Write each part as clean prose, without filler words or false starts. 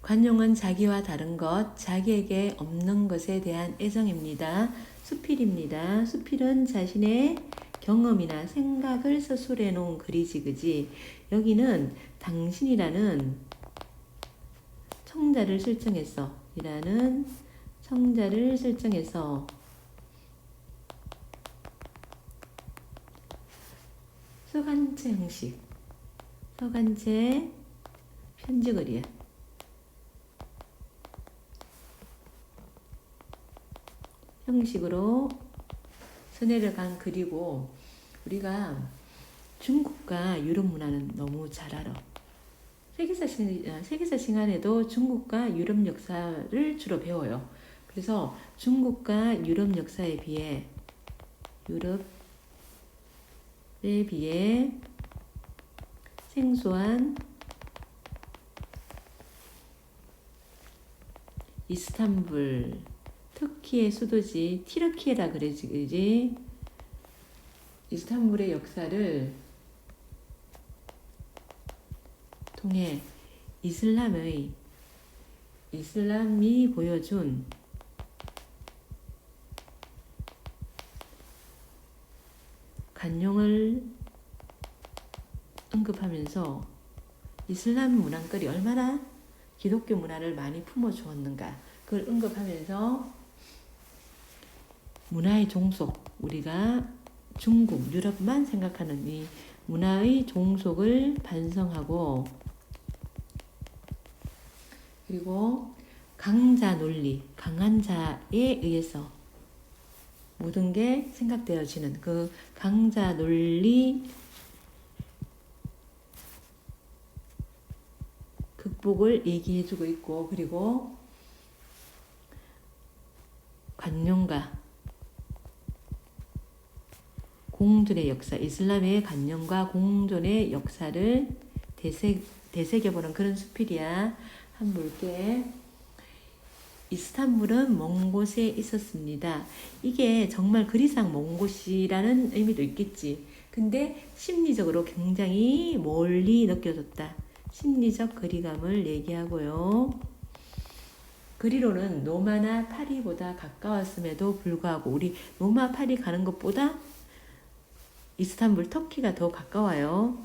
관용은 자기와 다른 것, 자기에게 없는 것에 대한 애정입니다. 수필입니다. 수필은 자신의 경험이나 생각을 서술해 놓은 글이지, 그지? 여기는 당신이라는 청자를 설정해서, 이라는 청자를 설정해서 서간체 형식, 서간체 편지글이야. 형식으로 선회를 간 글이고, 우리가 중국과 유럽 문화는 너무 잘 알아. 세계사 시간에도 중국과 유럽 역사를 주로 배워요. 그래서 중국과 유럽 역사에 비해 생소한 이스탄불, 터키의 수도지 티르키예라 그러지. 이스탄불의 역사를 통해 이슬람이 보여준 관용을 언급하면서 이슬람 문화권이 얼마나 기독교 문화를 많이 품어주었는가, 그걸 언급하면서 문화의 종속, 우리가 중국, 유럽만 생각하는 이 문화의 종속을 반성하고, 그리고 강자 논리, 강한 자에 의해서 모든 게 생각되어지는 그 강자 논리 극복을 얘기해주고 있고, 그리고 관용과 공존의 역사, 이슬람의 관용과 공존의 역사를 되새겨보는 그런 수필이야. 한번 볼게. 이스탄불은 먼 곳에 있었습니다. 이게 정말 그리상 먼 곳이라는 의미도 있겠지. 근데 심리적으로 굉장히 멀리 느껴졌다. 심리적 거리감을 얘기하고요. 그리로는 노마나 파리보다 가까웠음에도 불구하고, 우리 노마 파리 가는 것보다 이스탄불 터키가 더 가까워요.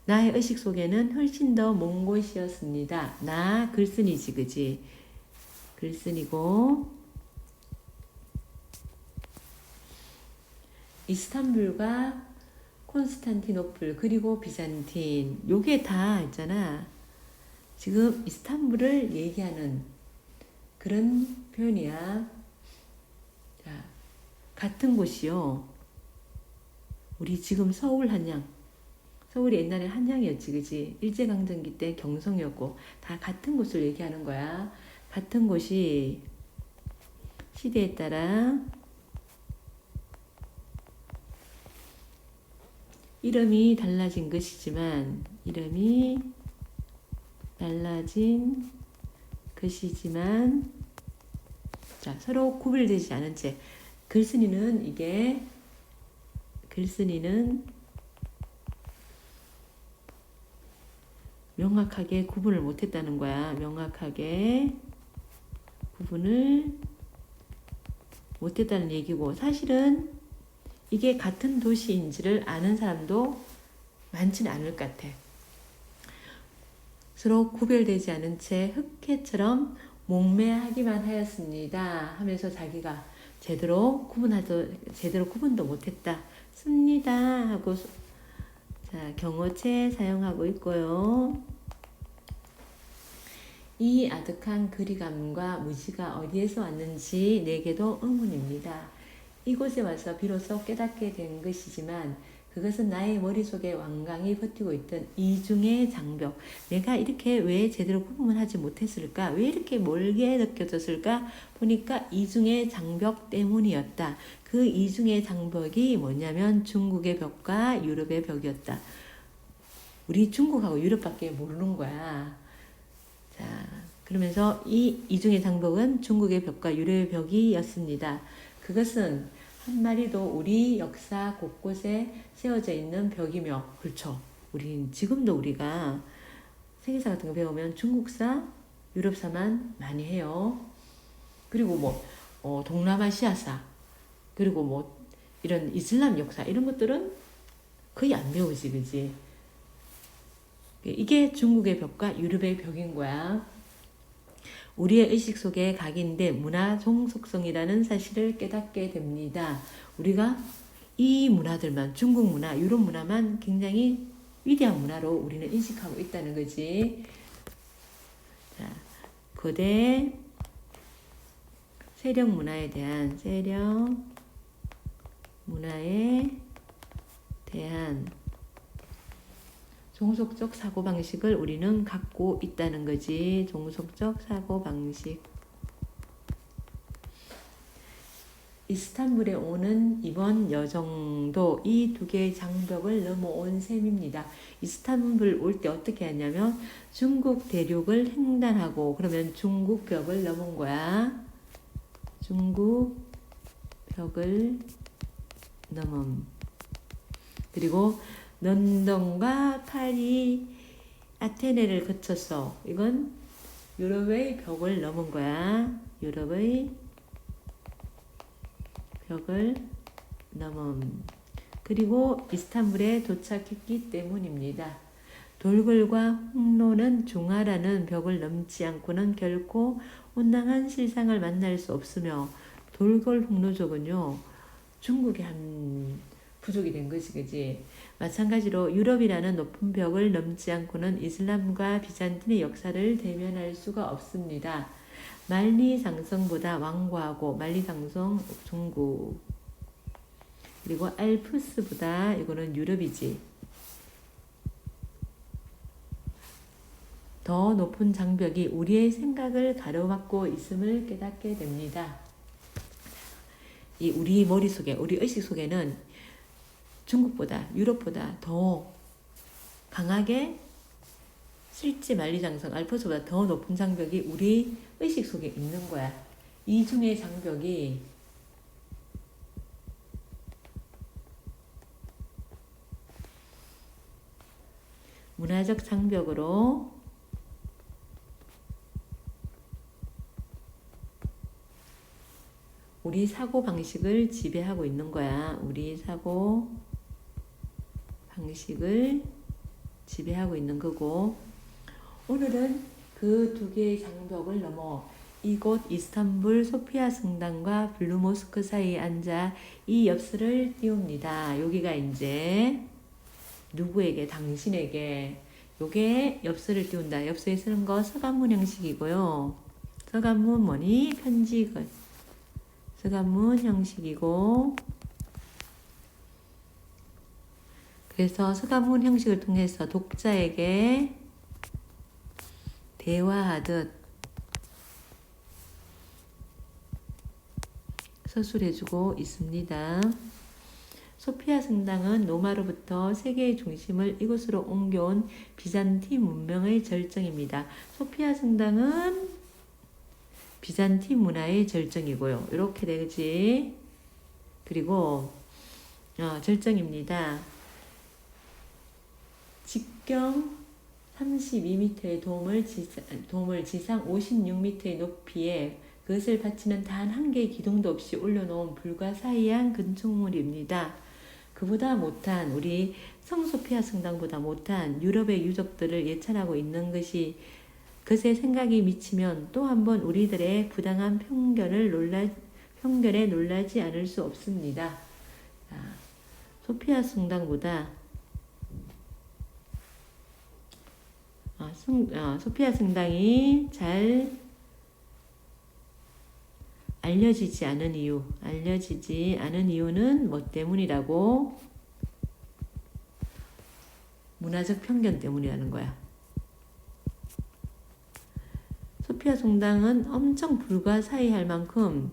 나의 의식 속에는 훨씬 더 먼 곳이었습니다. 나 글쓴이지, 그지? 글쓴이고, 이스탄불과 콘스탄티노플 그리고 비잔틴, 요게 다 있잖아. 지금 이스탄불을 얘기하는 그런 표현이야. 자, 같은 곳이요. 우리 지금 서울 한양, 서울이 옛날에 한양이었지, 그지? 일제강점기 때 경성이었고, 다 같은 곳을 얘기하는 거야. 같은 곳이 시대에 따라 이름이 달라진 것이지만, 자, 서로 구별되지 않은 채, 글쓴이는 명확하게 구분을 못했다는 거야. 명확하게 구분을 못했다는 얘기고, 사실은 이게 같은 도시인지를 아는 사람도 많지는 않을 것 같아. 서로 구별되지 않은 채 흑해처럼 몽매하기만 하였습니다 하면서 자기가 제대로 구분도 못했다 씁니다 하고, 자, 경어체 사용하고 있고요. 이 아득한 거리감과 무지가 어디에서 왔는지 내게도 의문입니다. 이곳에 와서 비로소 깨닫게 된 것이지만, 그것은 나의 머릿속에 완강히 버티고 있던 이중의 장벽, 내가 이렇게 왜 제대로 구분을 하지 못했을까, 왜 이렇게 멀게 느껴졌을까 보니까 이중의 장벽 때문이었다. 그 이중의 장벽이 뭐냐면 중국의 벽과 유럽의 벽이었다. 우리 중국하고 유럽밖에 모르는 거야. 자, 그러면서 이 이중의 장벽은 중국의 벽과 유럽의 벽이었습니다. 그것은 한 마리도 우리 역사 곳곳에 세워져 있는 벽이며, 그렇죠. 지금도 우리가 세계사 같은 거 배우면 중국사, 유럽사만 많이 해요. 그리고 뭐 동남아시아사, 그리고 뭐 이런 이슬람 역사 이런 것들은 거의 안 배우지, 그지? 이게 중국의 벽과 유럽의 벽인 거야. 우리의 의식 속에 각인된 문화 종속성이라는 사실을 깨닫게 됩니다. 우리가 이 문화들만, 중국 문화, 유럽 문화만 굉장히 위대한 문화로 우리는 인식하고 있다는 거지. 자, 거대 세력 문화에 대한 종속적 사고방식을 우리는 갖고 있다는 거지. 종속적 사고방식. 이스탄불에 오는 이번 여정도 이 두 개의 장벽을 넘어온 셈입니다. 이스탄불 올 때 어떻게 했냐면 중국 대륙을 횡단하고 그러면 중국 벽을 넘은 거야. 중국 벽을 넘음. 그리고 런던과 파리, 아테네를 거쳐서 이건 유럽의 벽을 넘은 거야. 유럽의 벽을 넘음. 그리고 이스탄불에 도착했기 때문입니다. 돌궐과 홍로는 중하라는 벽을 넘지 않고는 결코 온당한 실상을 만날 수 없으며 돌궐 홍로족은요 중국의 한 부족이 된 것이 그지. 마찬가지로 유럽이라는 높은 벽을 넘지 않고는 이슬람과 비잔틴의 역사를 대면할 수가 없습니다. 만리장성보다 완고하고 만리장성 중국, 그리고 알프스보다 이거는 유럽이지. 더 높은 장벽이 우리의 생각을 가로막고 있음을 깨닫게 됩니다. 이 우리 머릿속에, 우리 의식 속에는 중국보다, 유럽보다 더 강하게 실제 만리장성, 알프스보다 더 높은 장벽이 우리 의식 속에 있는 거야. 이 중의 장벽이 문화적 장벽으로 우리 사고 방식을 지배하고 있는 거야. 우리 사고 방식을 지배하고 있는 거고, 오늘은 그 두 개의 장벽을 넘어 이곳 이스탄불 소피아 성당과 블루모스크 사이에 앉아 이 엽서를 띄웁니다. 여기가 이제 누구에게? 당신에게. 요게 엽서를 띄운다. 엽서에 쓰는 거 서간문 형식이고요. 서간문 뭐니? 편지글. 서간문 형식이고, 그래서 서간문 형식을 통해서 독자에게 대화하듯 서술해주고 있습니다. 소피아 성당은 로마로부터 세계의 중심을 이곳으로 옮겨온 비잔틴 문명의 절정입니다. 소피아 성당은 비잔틴 문화의 절정이고요. 이렇게 되지. 그리고 절정입니다. 직경 32m의 도움을 지상 56m의 높이에 그것을 받치는 단 한 개의 기둥도 없이 올려놓은 불가사의한 건축물입니다. 그보다 못한, 우리 성소피아 성당보다 못한 유럽의 유적들을 예찬하고 있는 것이, 그것에 생각이 미치면 또 한 번 우리들의 부당한 편견에 놀라지 않을 수 없습니다. 소피아 성당보다 소피아 성당이 잘 알려지지 않은 이유는 뭐 때문이라고? 문화적 편견 때문이라는 거야. 소피아 성당은 엄청 불가사의할 만큼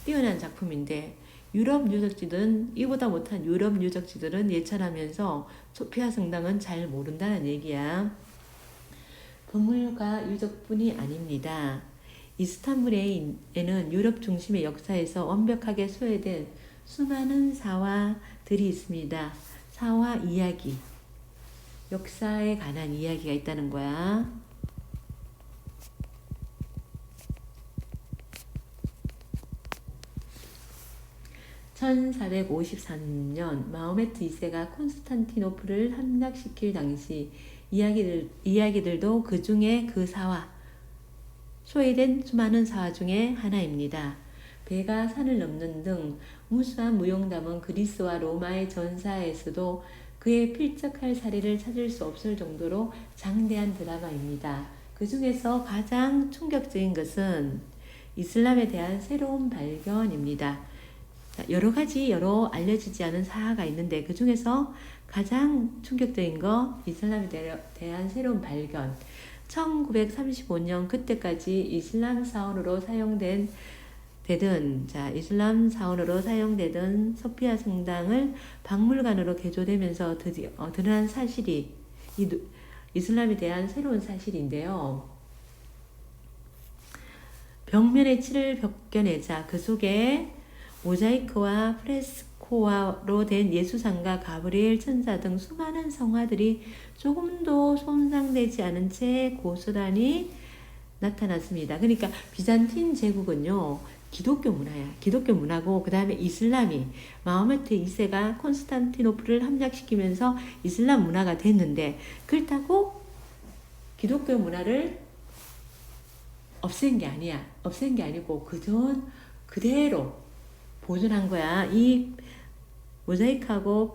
뛰어난 작품인데, 유럽 유적지들은, 이보다 못한 유럽 유적지들은 예찬하면서 소피아 성당은 잘 모른다는 얘기야. 건물과 유적뿐이 아닙니다. 이스탄불에는 유럽 중심의 역사에서 완벽하게 소외된 수많은 사화들이 있습니다. 사화 이야기, 역사에 관한 이야기가 있다는 거야. 1453년 마호메트 2세가 콘스탄티노플을 함락시킬 당시 이야기들도 그 중에 그 사화, 소외된 수많은 사화 중에 하나입니다. 배가 산을 넘는 등 무수한 무용담은 그리스와 로마의 전사에서도 그의 필적할 사례를 찾을 수 없을 정도로 장대한 드라마입니다. 그 중에서 가장 충격적인 것은 이슬람에 대한 새로운 발견입니다. 여러 알려지지 않은 사화가 있는데 그 중에서 가장 충격적인 거 이슬람에 대한 새로운 발견. 1935년 그때까지 이슬람 사원으로 사용되던 소피아 성당을 박물관으로 개조되면서 드디어 드러난 사실이 이슬람에 대한 새로운 사실인데요. 벽면에 칠을 벗겨내자 그 속에 모자이크와 프레스코로 된 예수상과 가브리엘 천사 등 수많은 성화들이 조금도 손상되지 않은 채 고스란히 나타났습니다. 그러니까 비잔틴 제국은요, 기독교 문화야. 기독교 문화고 그 다음에 이슬람이 마호메트 2세가 콘스탄티노플을 함락시키면서 이슬람 문화가 됐는데 그렇다고 기독교 문화를 없앤 게 아니야. 없앤 게 아니고 그대로 보존한 거야. 이 모자이크하고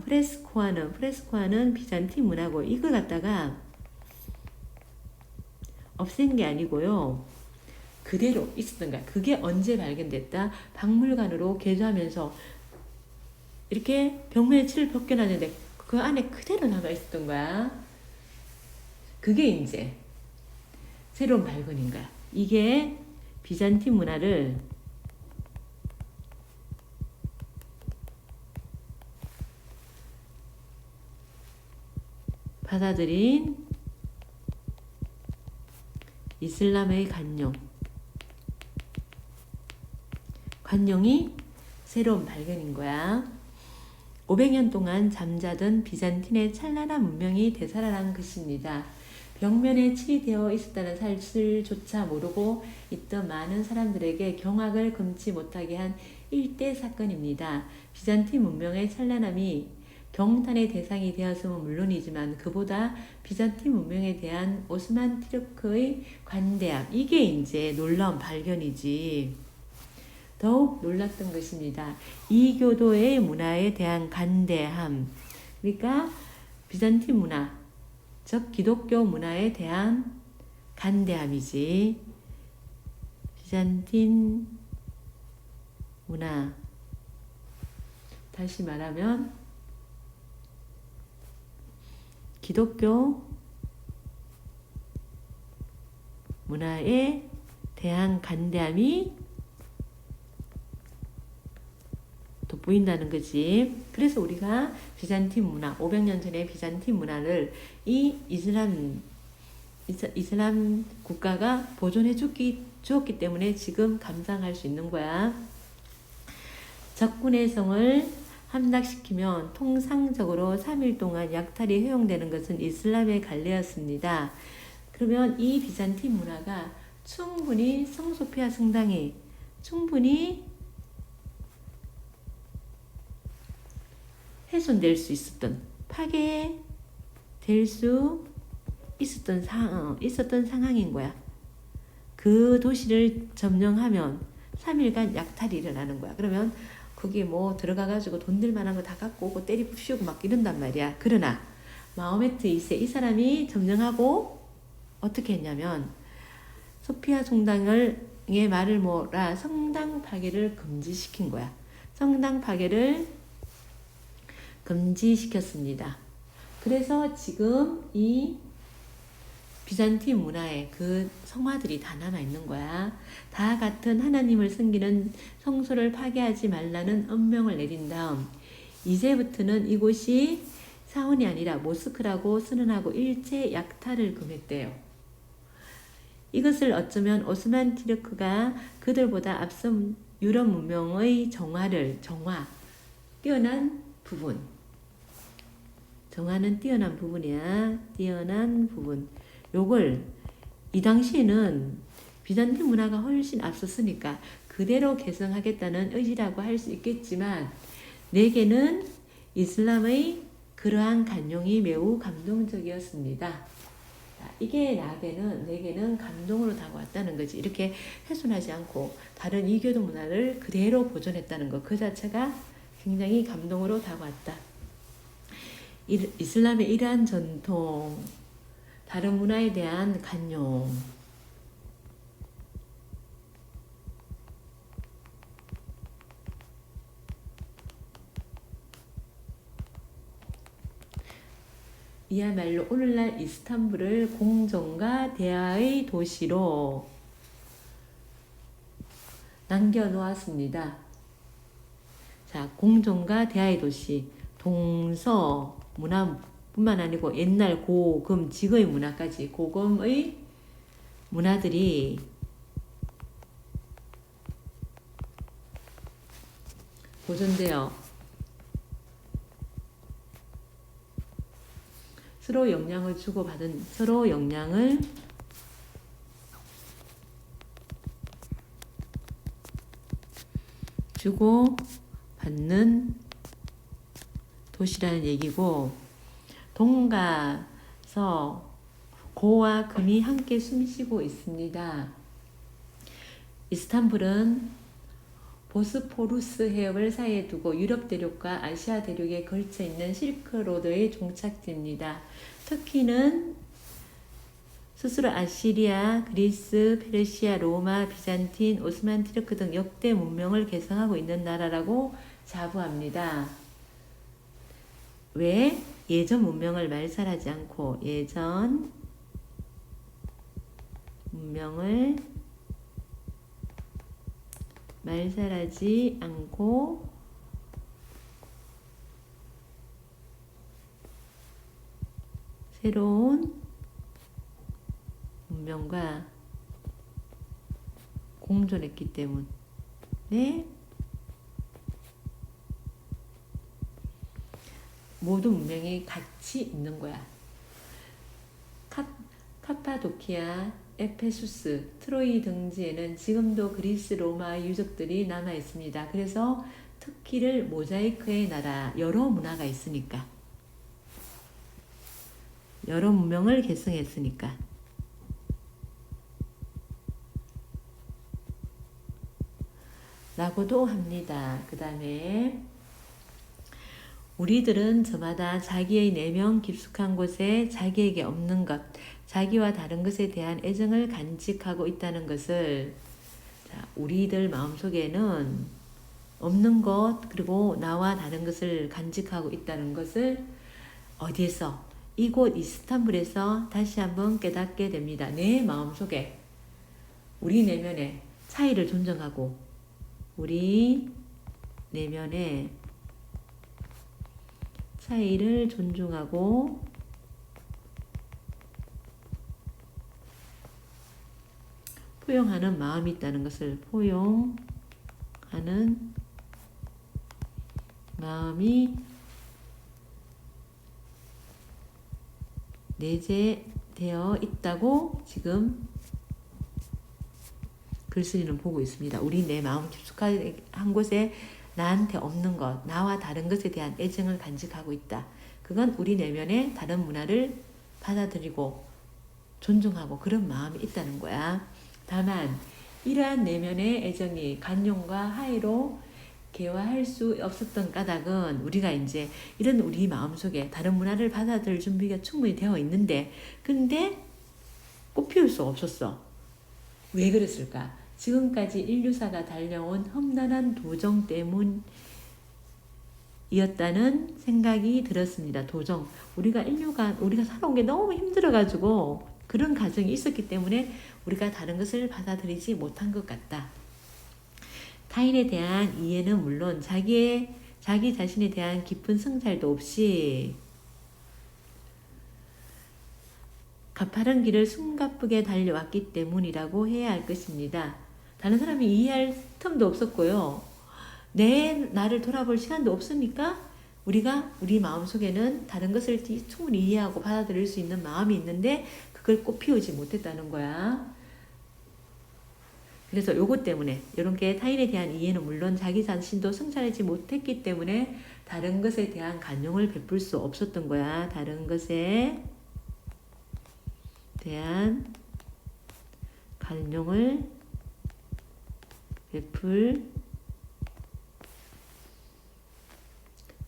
프레스코아는 비잔틴 문화고 이걸 갖다가 없앤 게 아니고요. 그대로 있었던 거야. 그게 언제 발견됐다? 박물관으로 개조하면서 이렇게 벽면에 칠을 벗겨놨는데 그 안에 그대로 남아 있었던 거야. 그게 이제 새로운 발견인 거야. 이게 비잔틴 문화를 받아들인 이슬람의 관용이 새로운 발견인 거야. 500년 동안 잠자던 비잔틴의 찬란한 문명이 되살아난 것입니다. 벽면에 칠이 되어 있었다는 사실조차 모르고 있던 많은 사람들에게 경악을 금치 못하게 한 일대 사건입니다. 비잔틴 문명의 찬란함이 경탄의 대상이 되었음은 물론이지만 그보다 비잔틴 문명에 대한 오스만 티르크의 관대함, 이게 이제 놀라운 발견이지. 더욱 놀랐던 것입니다. 이교도의 문화에 대한 관대함, 그러니까 비잔틴 문화, 즉 기독교 문화에 대한 관대함이지. 비잔틴 문화, 다시 말하면 기독교 문화에 대한 관대함이 돋보인다는 거지. 그래서 우리가 비잔틴 문화, 500년 전의 비잔틴 문화를 이 이슬람 국가가 보존해 주었기 때문에 지금 감상할 수 있는 거야. 적군의 성을 함락시키면 통상적으로 3일 동안 약탈이 허용되는 것은 이슬람의 관례였습니다. 그러면 이 비잔틴 문화가 충분히 성소피아 성당이 충분히 훼손될 수 있었던, 파괴될 수 있었던 상황인 거야. 그 도시를 점령하면 3일간 약탈이 일어나는 거야. 그러면 거기 뭐 들어가가지고 돈 들 만한 거 다 갖고 오고 때리 부수고 막 이런단 말이야. 그러나 마호메트 2세 이 사람이 점령하고 어떻게 했냐면 소피아 성당의 말을 몰아 성당 파괴를 금지시킨 거야. 성당 파괴를 금지시켰습니다. 그래서 지금 이 비잔틴 문화에 그 성화들이 다 남아있는 거야. 다 같은 하나님을 섬기는 성소를 파괴하지 말라는 엄명을 내린 다음 이제부터는 이곳이 사원이 아니라 모스크라고 선언하고 일체 약탈을 금했대요. 이것을 어쩌면 오스만 티르크가 그들보다 앞선 유럽 문명의 뛰어난 부분. 정화는 뛰어난 부분이야. 뛰어난 부분. 요걸 이 당시에는 비잔틴 문화가 훨씬 앞섰으니까 그 그대로 계승하겠다는 의지라고 할 수 있겠지만 내게는 이슬람의 그러한 간용이 매우 감동적이었습니다. 이게 내게는 감동으로 다가왔다는 거지. 이렇게 훼손하지 않고 다른 이교도 문화를 그대로 보존했다는 것, 그 자체가 굉장히 감동으로 다가왔다. 이슬람의 이러한 전통, 다른 문화에 대한 간용, 이야말로 오늘날 이스탄불을 공정과 대화의 도시로 남겨놓았습니다. 자, 공정과 대화의 도시, 동서 문화뿐만 아니고 옛날 고금, 직의 문화까지 고금의 문화들이 보존되어 서로 영향을 주고받은, 서로 영향을 주고받는 도시라는 얘기고, 동가서 고와 금이 함께 숨쉬고 있습니다. 이스탄불은 보스포루스 해협을 사이에 두고 유럽 대륙과 아시아 대륙에 걸쳐 있는 실크로드의 종착지입니다. 터키는 스스로 아시리아, 그리스, 페르시아, 로마, 비잔틴, 오스만 투르크 등 역대 문명을 개성하고 있는 나라라고 자부합니다. 왜? 예전 문명을 말살하지 않고 예전 문명을 말살하지 않고 새로운 문명과 공존했기 때문에 모든 문명이 같이 있는 거야. 카파도키아, 에페수스, 트로이 등지에는 지금도 그리스, 로마의 유적들이 남아 있습니다. 그래서 터키를 모자이크의 나라, 여러 문화가 있으니까, 여러 문명을 계승했으니까. 라고도 합니다. 그 다음에 우리들은 저마다 자기의 내면 깊숙한 곳에 자기에게 없는 것, 자기와 다른 것에 대한 애정을 간직하고 있다는 것을, 자, 우리들 마음속에는 없는 것, 그리고 나와 다른 것을 간직하고 있다는 것을 어디에서? 이곳 이스탄불에서 다시 한번 깨닫게 됩니다. 내 마음속에, 우리 내면의 차이를 존중하고, 우리 내면의 차이를 존중하고 포용하는 마음이 있다는 것을, 포용하는 마음이 내재되어 있다고 지금 글쓰리는 보고 있습니다. 우리 내 마음 깊숙한 곳에 나한테 없는 것, 나와 다른 것에 대한 애정을 간직하고 있다. 그건 우리 내면에 다른 문화를 받아들이고 존중하고 그런 마음이 있다는 거야. 다만 이러한 내면의 애정이 간용과 하이로 개화할 수 없었던 까닭은 우리가 이제 이런 우리 마음속에 다른 문화를 받아들일 준비가 충분히 되어 있는데, 근데 꽃피울 수가 없었어. 왜 그랬을까? 지금까지 인류사가 달려온 험난한 도정 때문이었다는 생각이 들었습니다. 도정. 우리가 살아온 게 너무 힘들어가지고 그런 과정이 있었기 때문에 우리가 다른 것을 받아들이지 못한 것 같다. 타인에 대한 이해는 물론 자기 자신에 대한 깊은 성찰도 없이 가파른 길을 숨가쁘게 달려왔기 때문이라고 해야 할 것입니다. 다른 사람이 이해할 틈도 없었고요. 나를 돌아볼 시간도 없으니까 우리가 우리 마음속에는 다른 것을 충분히 이해하고 받아들일 수 있는 마음이 있는데 그걸 꽃 피우지 못했다는 거야. 그래서 요것 때문에 이런 게 타인에 대한 이해는 물론 자기 자신도 성찰하지 못했기 때문에 다른 것에 대한 관용을 베풀 수 없었던 거야. 다른 것에 대한 관용을 베풀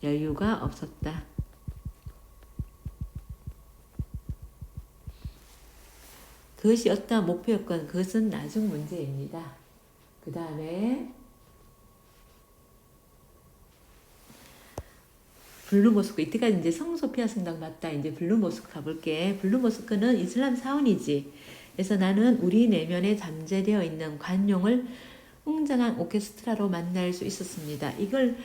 여유가 없었다. 그것이 어떠한 목표였건 그것은 나중 문제입니다. 그 다음에 블루모스크, 이때까지 이제 성소피아 성당 맞다. 이제 블루모스크 가볼게. 블루모스크는 이슬람 사원이지. 그래서 나는 우리 내면에 잠재되어 있는 관용을 웅장한 오케스트라로 만날 수 있었습니다. 이걸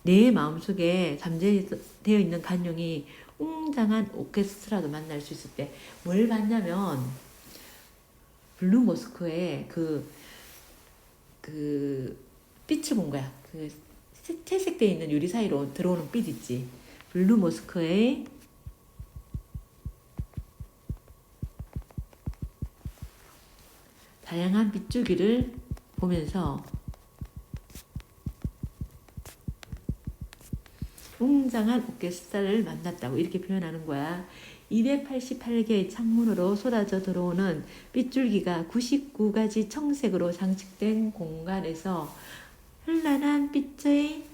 내 마음속에 잠재되어 있는 관용이 웅장한 오케스트라도 만날 수 있을 때 뭘 봤냐면 블루모스크의 그 빛을 본 거야. 그 채색되어 있는 유리 사이로 들어오는 빛 있지. 블루모스크의 다양한 빗줄기를 보면서 웅장한 오케스트라를 만났다고 이렇게 표현하는 거야. 288개의 창문으로 쏟아져 들어오는 빗줄기가 99가지 청색으로 장식된 공간에서 현란한 빛의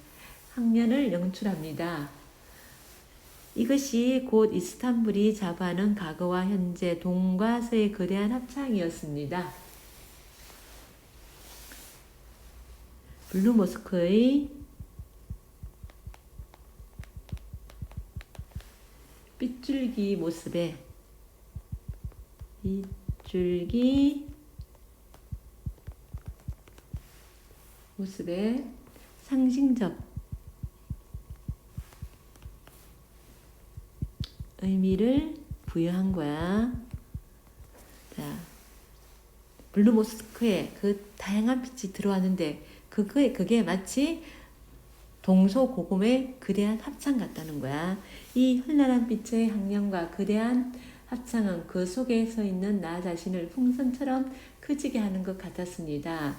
향연을 연출합니다. 이것이 곧 이스탄불이 자부하는 과거와 현재, 동과 서의 거대한 합창이었습니다. 블루모스크의 빗줄기 모습에 상징적 의미를 부여한 거야. 자, 블루모스크에 그 다양한 빛이 들어왔는데 그게 마치 동서고금의 거대한 합창 같다는 거야. 이 현란한 빛의 향연과 거대한 합창은 그 속에 서 있는 나 자신을 풍선처럼 커지게 하는 것 같았습니다.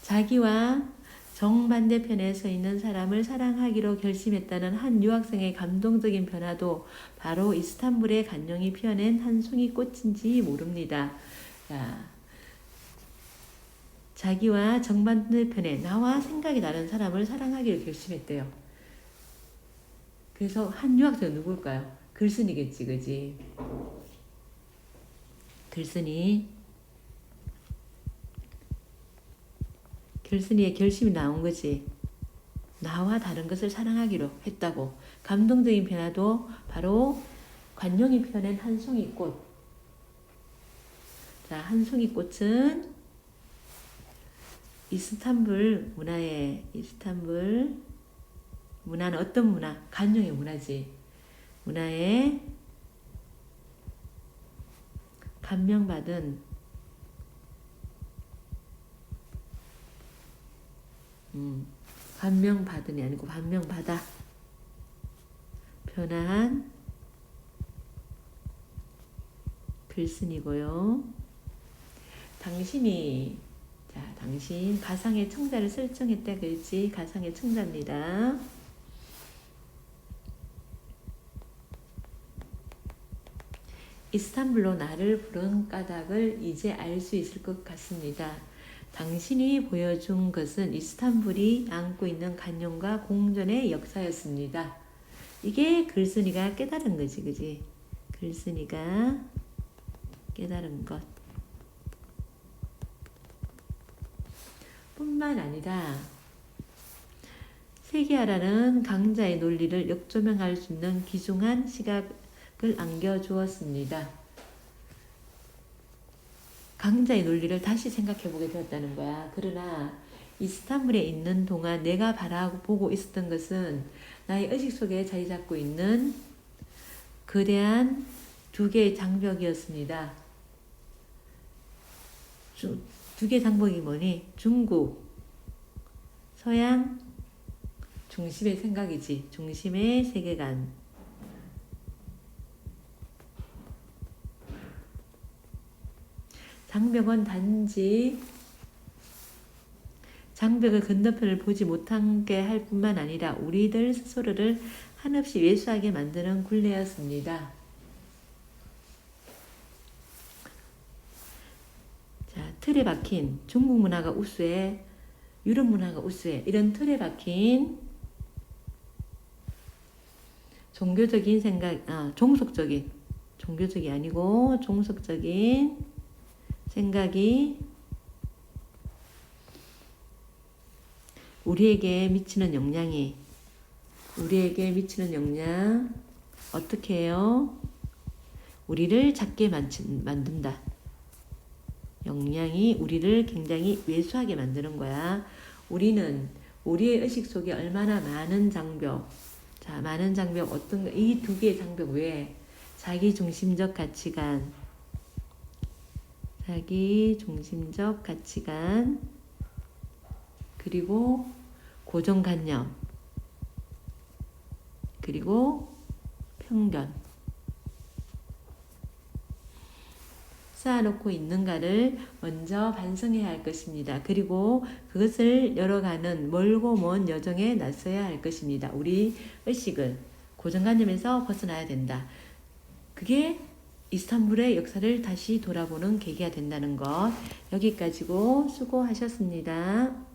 자기와 정반대편에 서 있는 사람을 사랑하기로 결심했다는 한 유학생의 감동적인 변화도 바로 이스탄불의 간용이 피어낸 한 송이 꽃인지 모릅니다. 자, 자기와 정반대편에 나와 생각이 다른 사람을 사랑하기로 결심했대요. 그래서 한 유학생 누굴까요? 글쓴이겠지, 그지? 글쓴이의 결심이 나온 거지. 나와 다른 것을 사랑하기로 했다고. 감동적인 변화도 바로 관용이 피어낸 한 송이 꽃. 자, 한 송이 꽃은 이스탄불 문화는 어떤 문화? 관용의 문화지. 문화에 감명받은 감명받은이 아니고 감명받아 변화한 글쓴이고요. 당신 가상의 청자를 설정했다 그랬지. 가상의 청자입니다. 이스탄불로 나를 부른 까닭을 이제 알 수 있을 것 같습니다. 당신이 보여준 것은 이스탄불이 안고 있는 관용과 공존의 역사였습니다. 이게 글쓴이가 깨달은 거지, 그지? 글쓴이가 깨달은 것. 뿐만 아니라 세계화라는 강자의 논리를 역조명할 수 있는 귀중한 시각을 안겨주었습니다. 강자의 논리를 다시 생각해보게 되었다는 거야. 그러나 이스탄불에 있는 동안 내가 바라보고 있었던 것은 나의 의식 속에 자리 잡고 있는 거대한 두 개의 장벽이었습니다. 두 개의 장벽이 뭐니? 중국, 서양, 중심의 생각이지. 중심의 세계관. 장벽은 단지 장벽의 건너편을 보지 못하게 할 뿐만 아니라 우리들 스스로를 한없이 왜소하게 만드는 굴레였습니다. 자, 틀에 박힌 중국 문화가 우수해, 유럽 문화가 우수해, 이런 틀에 박힌 종교적인 생각, 종교적이 아니고 종속적인 생각이 우리에게 미치는 영향 어떻게 해요? 우리를 작게 만든다. 영향이 우리를 굉장히 왜소하게 만드는 거야. 우리는 우리의 의식 속에 얼마나 많은 장벽, 자, 많은 장벽 어떤 이 두 개의 장벽 외에 자기중심적 가치관, 그리고 고정관념, 그리고 편견 쌓아놓고 있는가를 먼저 반성해야 할 것입니다. 그리고 그것을 열어가는 멀고 먼 여정에 나서야 할 것입니다. 우리 의식을 고정관념에서 벗어나야 된다. 그게 이스탄불의 역사를 다시 돌아보는 계기가 된다는 것. 여기까지고 수고하셨습니다.